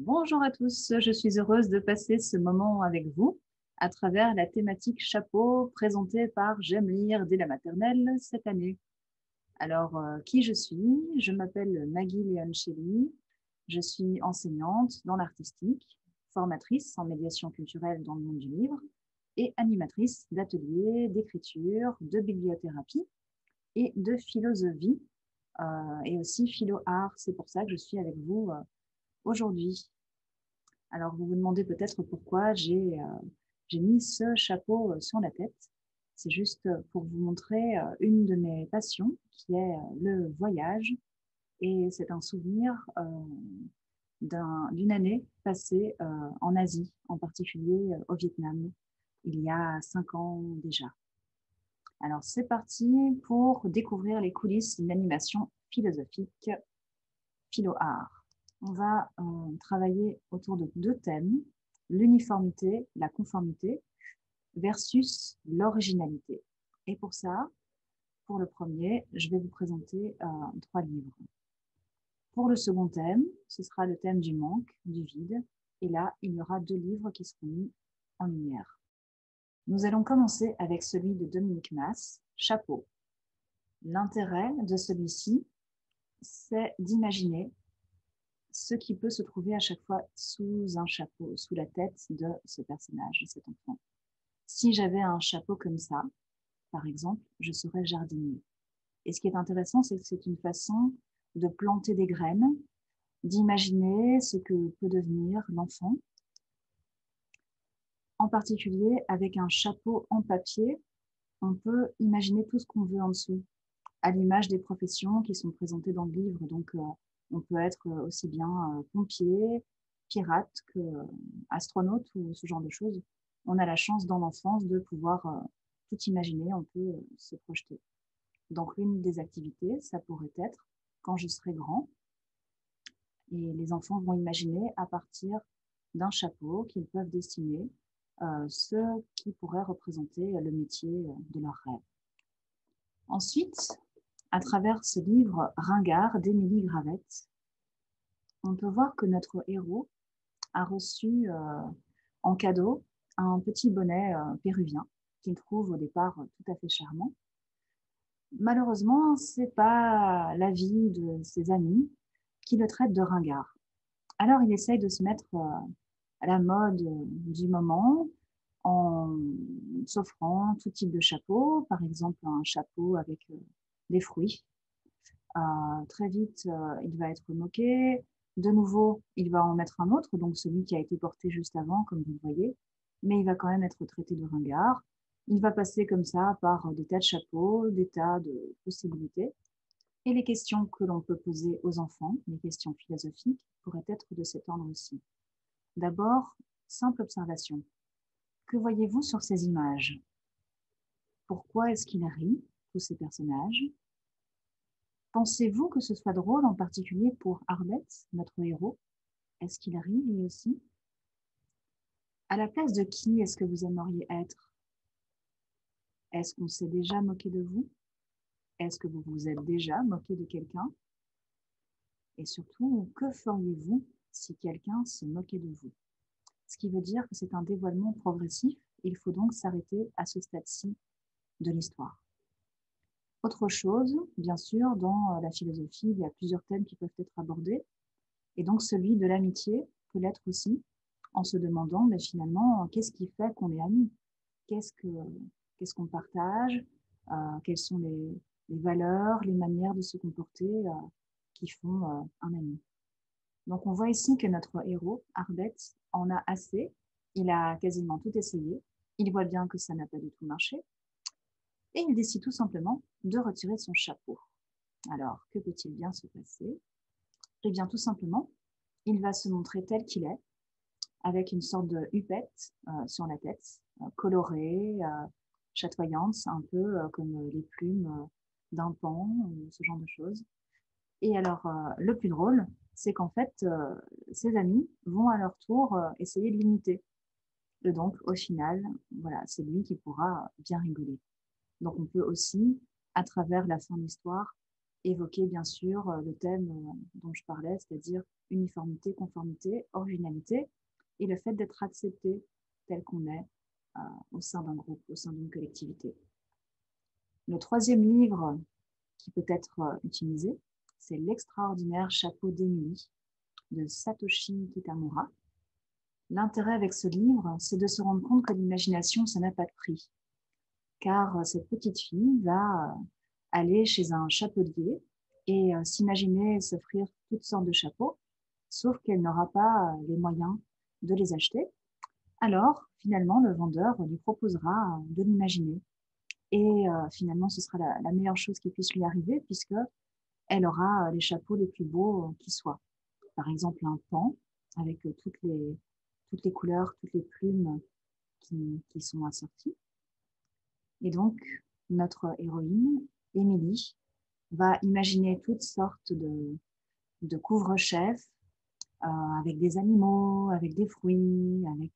Bonjour à tous, je suis heureuse de passer ce moment avec vous à travers la thématique chapeau présentée par J'aime lire dès la maternelle cette année. Alors, qui je suis? Je m'appelle Maggie Leonchelli, je suis enseignante dans l'artistique, formatrice en médiation culturelle dans le monde du livre et animatrice d'ateliers d'écriture, de bibliothérapie et de philosophie et aussi philo-art. C'est pour ça que je suis avec vous aujourd'hui. Alors, vous vous demandez peut-être pourquoi j'ai mis ce chapeau sur la tête. C'est juste pour vous montrer une de mes passions, qui est le voyage. Et c'est un souvenir d'une année passée en Asie, en particulier au Vietnam, il y a 5 ans déjà. Alors, c'est parti pour découvrir les coulisses d'une animation philosophique, philo-art. On va travailler autour de deux thèmes, l'uniformité, la conformité versus l'originalité. Et pour ça, pour le premier, je vais vous présenter 3 livres. Pour le second thème, ce sera le thème du manque, du vide. Et là, il y aura 2 livres qui seront mis en lumière. Nous allons commencer avec celui de Dominique Mas, Chapeau. L'intérêt de celui-ci, c'est d'imaginer ce qui peut se trouver à chaque fois sous un chapeau, sous la tête de ce personnage, de cet enfant. Si j'avais un chapeau comme ça, par exemple, je serais jardinier. Et ce qui est intéressant, c'est que c'est une façon de planter des graines, d'imaginer ce que peut devenir l'enfant. En particulier, avec un chapeau en papier, on peut imaginer tout ce qu'on veut en dessous, à l'image des professions qui sont présentées dans le livre. Donc, on peut être aussi bien pompier, pirate que astronaute ou ce genre de choses. On a la chance dans l'enfance de pouvoir tout imaginer, on peut se projeter. Donc, l'une des activités, ça pourrait être quand je serai grand, et les enfants vont imaginer à partir d'un chapeau qu'ils peuvent dessiner ce qui pourrait représenter le métier de leur rêve. Ensuite, à travers ce livre Ringard d'Émilie Gravette, on peut voir que notre héros a reçu en cadeau un petit bonnet péruvien qu'il trouve au départ tout à fait charmant. Malheureusement, ce n'est pas l'avis de ses amis qui le traitent de ringard. Alors, il essaye de se mettre à la mode du moment en s'offrant tout type de chapeau, par exemple un chapeau avec des fruits. Très vite, il va être moqué. De nouveau, il va en mettre un autre, donc celui qui a été porté juste avant, comme vous le voyez, mais il va quand même être traité de ringard. Il va passer comme ça par des tas de chapeaux, des tas de possibilités. Et les questions que l'on peut poser aux enfants, les questions philosophiques, pourraient être de cet ordre aussi. D'abord, simple observation. Que voyez-vous sur ces images? Pourquoi est-ce qu'il rit, tous ces personnages? Pensez-vous que ce soit drôle, en particulier pour Arbeth, notre héros? Est-ce qu'il rit lui aussi? À la place de qui est-ce que vous aimeriez être? Est-ce qu'on s'est déjà moqué de vous? Est-ce que vous vous êtes déjà moqué de quelqu'un? Et surtout, que feriez-vous si quelqu'un se moquait de vous? Ce qui veut dire que c'est un dévoilement progressif. Il faut donc s'arrêter à ce stade-ci de l'histoire. Autre chose, bien sûr, dans la philosophie, il y a plusieurs thèmes qui peuvent être abordés. Et donc, celui de l'amitié peut l'être aussi, en se demandant, mais finalement, qu'est-ce qui fait qu'on est amis? Qu'est-ce qu'on partage? Quelles sont les valeurs, les manières de se comporter qui font un ami? Donc, on voit ici que notre héros, Arbeth, en a assez. Il a quasiment tout essayé. Il voit bien que ça n'a pas du tout marché. Et il décide tout simplement de retirer son chapeau. Alors, que peut-il bien se passer? Eh bien, tout simplement, il va se montrer tel qu'il est, avec une sorte de hupette sur la tête, colorée, chatoyante, un peu comme les plumes d'un paon, ce genre de choses. Et alors, le plus drôle, c'est qu'en fait, ses amis vont à leur tour essayer de l'imiter. Et donc, au final, voilà, c'est lui qui pourra bien rigoler. Donc, on peut aussi, à travers la fin de l'histoire, évoquer bien sûr le thème dont je parlais, c'est-à-dire uniformité, conformité, originalité, et le fait d'être accepté tel qu'on est au sein d'un groupe, au sein d'une collectivité. Le troisième livre qui peut être utilisé, c'est L'extraordinaire chapeau d'Émilie de Satoshi Kitamura. L'intérêt avec ce livre, c'est de se rendre compte que l'imagination, ça n'a pas de prix. Car cette petite fille va aller chez un chapelier et s'imaginer s'offrir toutes sortes de chapeaux, sauf qu'elle n'aura pas les moyens de les acheter. Alors, finalement, le vendeur lui proposera de l'imaginer. Et finalement, ce sera la meilleure chose qui puisse lui arriver, puisqu'elle aura les chapeaux les plus beaux qui soient. Par exemple, un pan avec toutes les couleurs, toutes les plumes qui sont assorties. Et donc, notre héroïne, Émilie, va imaginer toutes sortes de couvre-chefs avec des animaux, avec des fruits, avec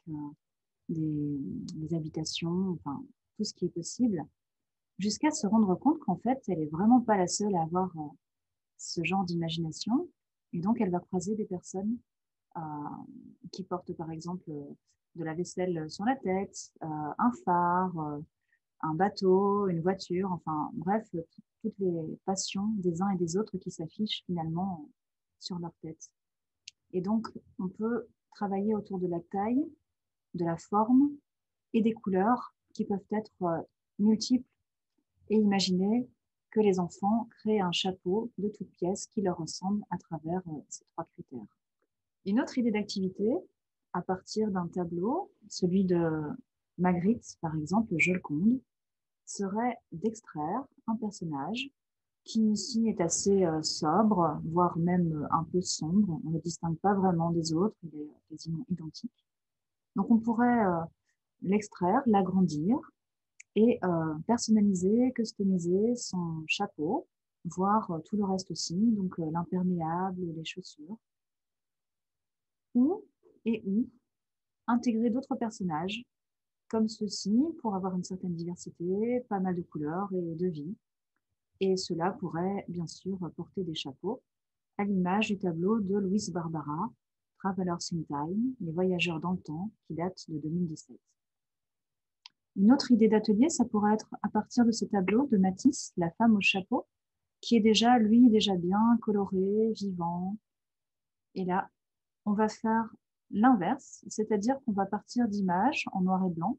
des habitations, enfin, tout ce qui est possible, jusqu'à se rendre compte qu'en fait, elle n'est vraiment pas la seule à avoir ce genre d'imagination. Et donc, elle va croiser des personnes qui portent, par exemple, de la vaisselle sur la tête, un phare, un bateau, une voiture, enfin, bref, toutes les passions des uns et des autres qui s'affichent finalement sur leur tête. Et donc, on peut travailler autour de la taille, de la forme et des couleurs qui peuvent être multiples et imaginer que les enfants créent un chapeau de toutes pièces qui leur ressemble à travers ces trois critères. Une autre idée d'activité, à partir d'un tableau, celui de Magritte, par exemple, Joconde, serait d'extraire un personnage qui ici est assez sobre, voire même un peu sombre. On ne le distingue pas vraiment des autres, il est quasiment identique. Donc on pourrait l'extraire, l'agrandir et personnaliser, customiser son chapeau, voire tout le reste aussi, donc l'imperméable, les chaussures. Ou intégrer d'autres personnages comme ceux-ci pour avoir une certaine diversité, pas mal de couleurs et de vie. Et cela pourrait bien sûr porter des chapeaux à l'image du tableau de Louise Barbara, Travelers in Time, les voyageurs dans le temps, qui date de 2017. Une autre idée d'atelier, ça pourrait être à partir de ce tableau de Matisse, La femme au chapeau, qui est déjà, lui, déjà bien coloré, vivant. Et là, on va faire l'inverse, c'est-à-dire qu'on va partir d'images en noir et blanc,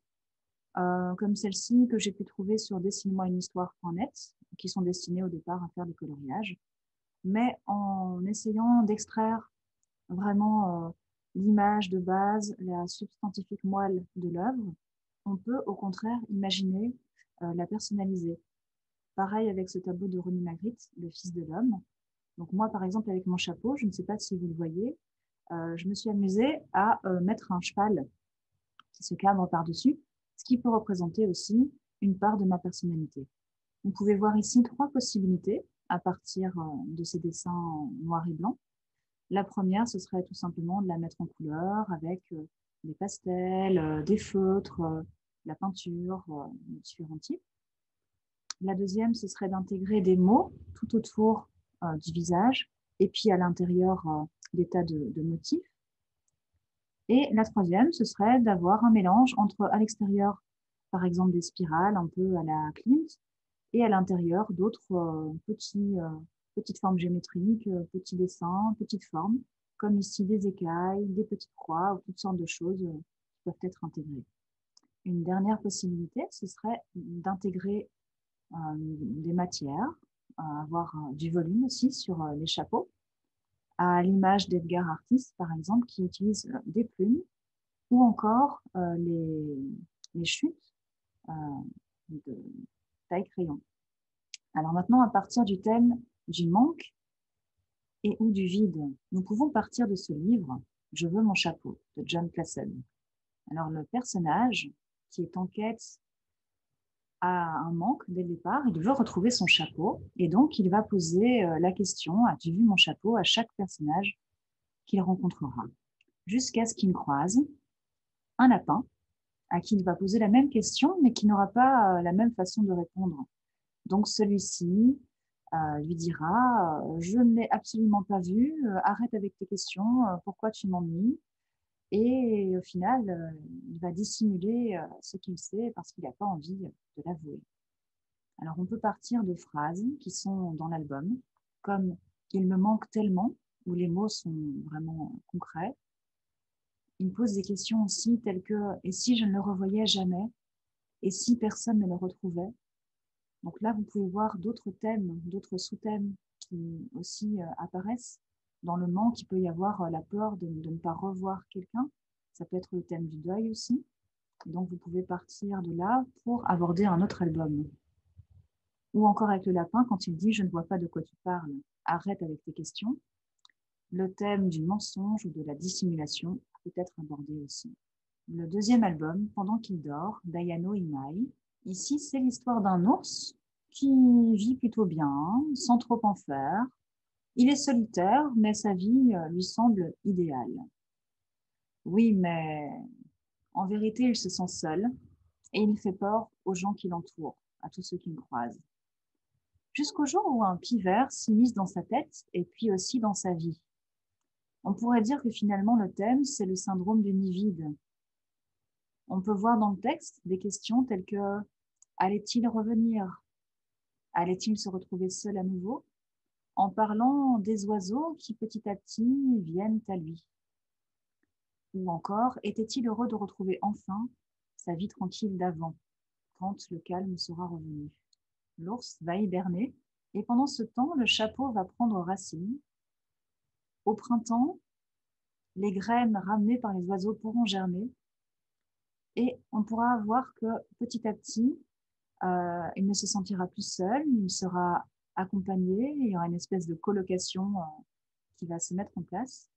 comme celle-ci que j'ai pu trouver sur dessine-moi-une-histoire.net, qui sont destinées au départ à faire du coloriage, mais en essayant d'extraire vraiment l'image de base, la substantifique moelle de l'œuvre, on peut au contraire imaginer la personnaliser. Pareil avec ce tableau de René Magritte, Le Fils de l'homme. Donc moi, par exemple, avec mon chapeau, je ne sais pas si vous le voyez, je me suis amusée à mettre un cheval qui se cadre par-dessus, ce qui peut représenter aussi une part de ma personnalité. Vous pouvez voir ici trois possibilités à partir de ces dessins en noir et blanc. La première, ce serait tout simplement de la mettre en couleur avec des pastels, des feutres, la peinture, différents types. La deuxième, ce serait d'intégrer des mots tout autour du visage et puis à l'intérieur des tas de motifs. Et la troisième, ce serait d'avoir un mélange entre à l'extérieur, par exemple, des spirales un peu à la Klimt et à l'intérieur d'autres petites formes géométriques, petits dessins, petites formes, comme ici des écailles, des petites croix ou toutes sortes de choses qui peuvent être intégrées. Une dernière possibilité, ce serait d'intégrer des matières, avoir du volume aussi sur les chapeaux, à l'image d'Edgar Artis, par exemple, qui utilise des plumes ou encore les chutes de taille crayon. Alors maintenant, à partir du thème du manque et ou du vide, nous pouvons partir de ce livre « Je veux mon chapeau » de John Classen. Alors le personnage qui est en quête a un manque dès le départ, il veut retrouver son chapeau et donc il va poser la question « As-tu vu mon chapeau ?» à chaque personnage qu'il rencontrera, jusqu'à ce qu'il croise un lapin à qui il va poser la même question mais qui n'aura pas la même façon de répondre. Donc celui-ci lui dira je ne l'ai absolument pas vu, arrête avec tes questions, pourquoi tu m'ennuies? Et au final, il va dissimuler ce qu'il sait parce qu'il n'a pas envie de l'avouer. Alors, on peut partir de phrases qui sont dans l'album, comme il me manque tellement, où les mots sont vraiment concrets. Il me pose des questions aussi telles que et si je ne le revoyais jamais? Et si personne ne le retrouvait? Donc là, vous pouvez voir d'autres thèmes, d'autres sous-thèmes qui aussi apparaissent. Dans le manque, il peut y avoir la peur de ne pas revoir quelqu'un. Ça peut être le thème du deuil aussi. Et donc, vous pouvez partir de là pour aborder un autre album. Ou encore avec le lapin, quand il dit « je ne vois pas de quoi tu parles, arrête avec tes questions », le thème du mensonge ou de la dissimulation peut être abordé aussi. Le deuxième album, Pendant qu'il dort, d'Ayano Imai. Ici, c'est l'histoire d'un ours qui vit plutôt bien, sans trop en faire. Il est solitaire, mais sa vie lui semble idéale. Oui, mais en vérité, il se sent seul et il fait peur aux gens qui l'entourent, à tous ceux qui le croisent. Jusqu'au jour où un pivert s'immisce dans sa tête et puis aussi dans sa vie. On pourrait dire que finalement, le thème, c'est le syndrome du nid vide. On peut voir dans le texte des questions telles que « allait-il revenir? Allait-il se retrouver seul à nouveau ?» en parlant des oiseaux qui petit à petit viennent à lui. Ou encore, était-il heureux de retrouver enfin sa vie tranquille d'avant, quand le calme sera revenu? L'ours va hiberner, et pendant ce temps, le chapeau va prendre racine. Au printemps, les graines ramenées par les oiseaux pourront germer, et on pourra voir que petit à petit, il ne se sentira plus seul, il sera accompagné, il y aura une espèce de colocation qui va se mettre en place,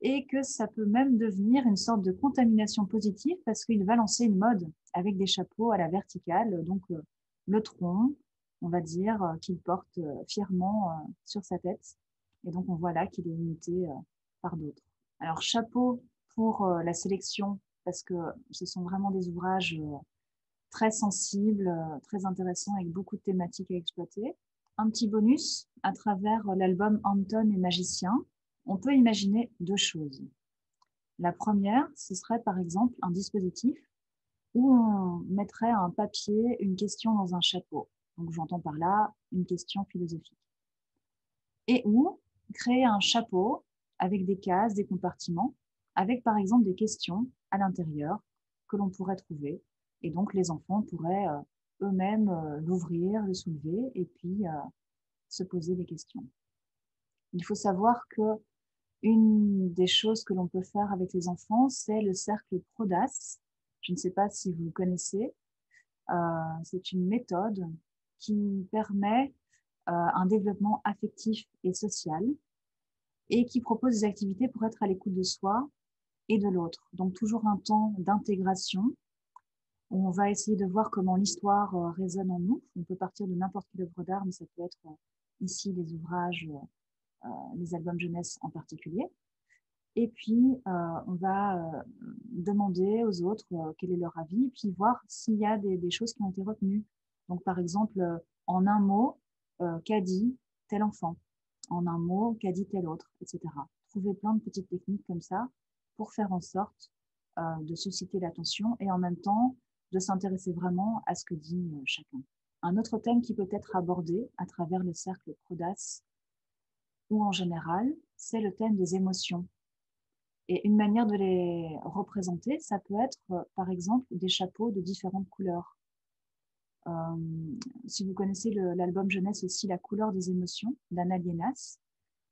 et que ça peut même devenir une sorte de contamination positive parce qu'il va lancer une mode avec des chapeaux à la verticale, donc le tronc, on va dire, qu'il porte fièrement sur sa tête. Et donc on voit là qu'il est imité par d'autres. Alors chapeau pour la sélection, parce que ce sont vraiment des ouvrages très sensibles, très intéressants, avec beaucoup de thématiques à exploiter. Un petit bonus, à travers l'album Anton et Magicien, on peut imaginer deux choses. La première, ce serait par exemple un dispositif où on mettrait un papier, une question dans un chapeau. Donc j'entends par là une question philosophique. Et où créer un chapeau avec des cases, des compartiments, avec par exemple des questions à l'intérieur que l'on pourrait trouver. Et donc les enfants pourraient eux-mêmes l'ouvrir, le soulever et puis se poser des questions. Il faut savoir que une des choses que l'on peut faire avec les enfants, c'est le cercle PRODAS. Je ne sais pas si vous le connaissez. C'est une méthode qui permet un développement affectif et social et qui propose des activités pour être à l'écoute de soi et de l'autre. Donc toujours un temps d'intégration où on va essayer de voir comment l'histoire résonne en nous. On peut partir de n'importe quelle œuvre d'art, mais ça peut être ici les ouvrages, les albums jeunesse en particulier. Et puis, on va demander aux autres quel est leur avis, et puis voir s'il y a des choses qui ont été retenues. Donc, par exemple, en un mot, qu'a dit tel enfant? En un mot, qu'a dit tel autre, etc. Trouver plein de petites techniques comme ça pour faire en sorte de susciter l'attention et en même temps de s'intéresser vraiment à ce que dit chacun. Un autre thème qui peut être abordé à travers le cercle PRODAS ou en général, c'est le thème des émotions. Et une manière de les représenter, ça peut être, par exemple, des chapeaux de différentes couleurs. Si vous connaissez l'album jeunesse aussi, La couleur des émotions, d'Anna Lienas,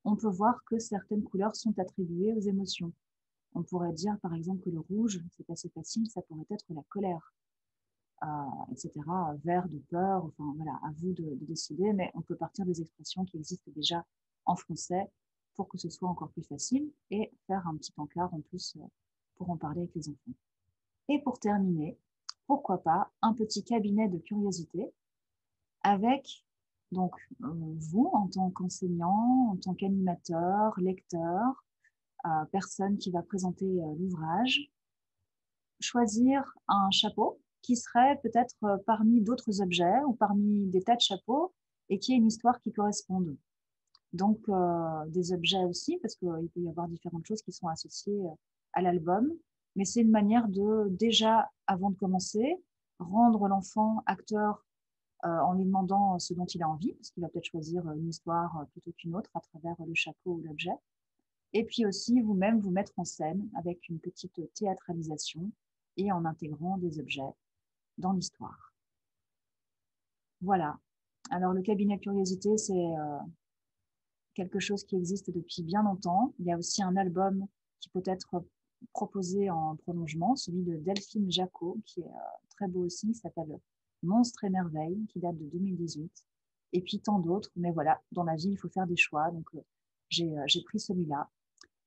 on peut voir que certaines couleurs sont attribuées aux émotions. On pourrait dire, par exemple, que le rouge, c'est assez facile, ça pourrait être la colère, etc. Vert de peur, enfin voilà, à vous de décider, mais on peut partir des expressions qui existent déjà en français pour que ce soit encore plus facile et faire un petit encart en plus pour en parler avec les enfants. Et pour terminer, pourquoi pas un petit cabinet de curiosité avec donc vous en tant qu'enseignant, en tant qu'animateur, lecteur, personne qui va présenter l'ouvrage, choisir un chapeau qui serait peut-être parmi d'autres objets ou parmi des tas de chapeaux et qu'il y ait une histoire qui corresponde. Donc, des objets aussi, parce qu'il peut y avoir différentes choses qui sont associées à l'album. Mais c'est une manière de, déjà, avant de commencer, rendre l'enfant acteur en lui demandant ce dont il a envie, parce qu'il va peut-être choisir une histoire plutôt qu'une autre à travers le chapeau ou l'objet. Et puis aussi, vous-même, vous mettre en scène avec une petite théâtralisation et en intégrant des objets dans l'histoire. Voilà. Alors, le cabinet Curiosité, c'est quelque chose qui existe depuis bien longtemps. Il y a aussi un album qui peut être proposé en prolongement, celui de Delphine Jacot, qui est très beau aussi, qui s'appelle Monstres et merveilles, qui date de 2018. Et puis tant d'autres, mais voilà, dans la vie, il faut faire des choix, donc j'ai pris celui-là.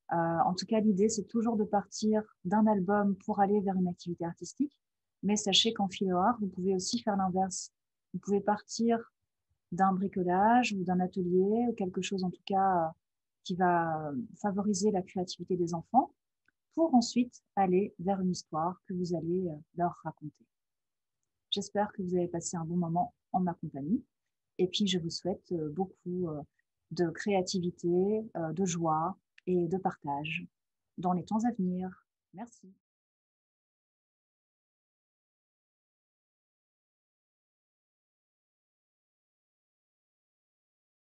En tout cas, l'idée, c'est toujours de partir d'un album pour aller vers une activité artistique, mais sachez qu'en philo-art, vous pouvez aussi faire l'inverse. Vous pouvez partir d'un bricolage ou d'un atelier, ou quelque chose en tout cas qui va favoriser la créativité des enfants, pour ensuite aller vers une histoire que vous allez leur raconter. J'espère que vous avez passé un bon moment en ma compagnie, et puis je vous souhaite beaucoup de créativité, de joie et de partage dans les temps à venir. Merci.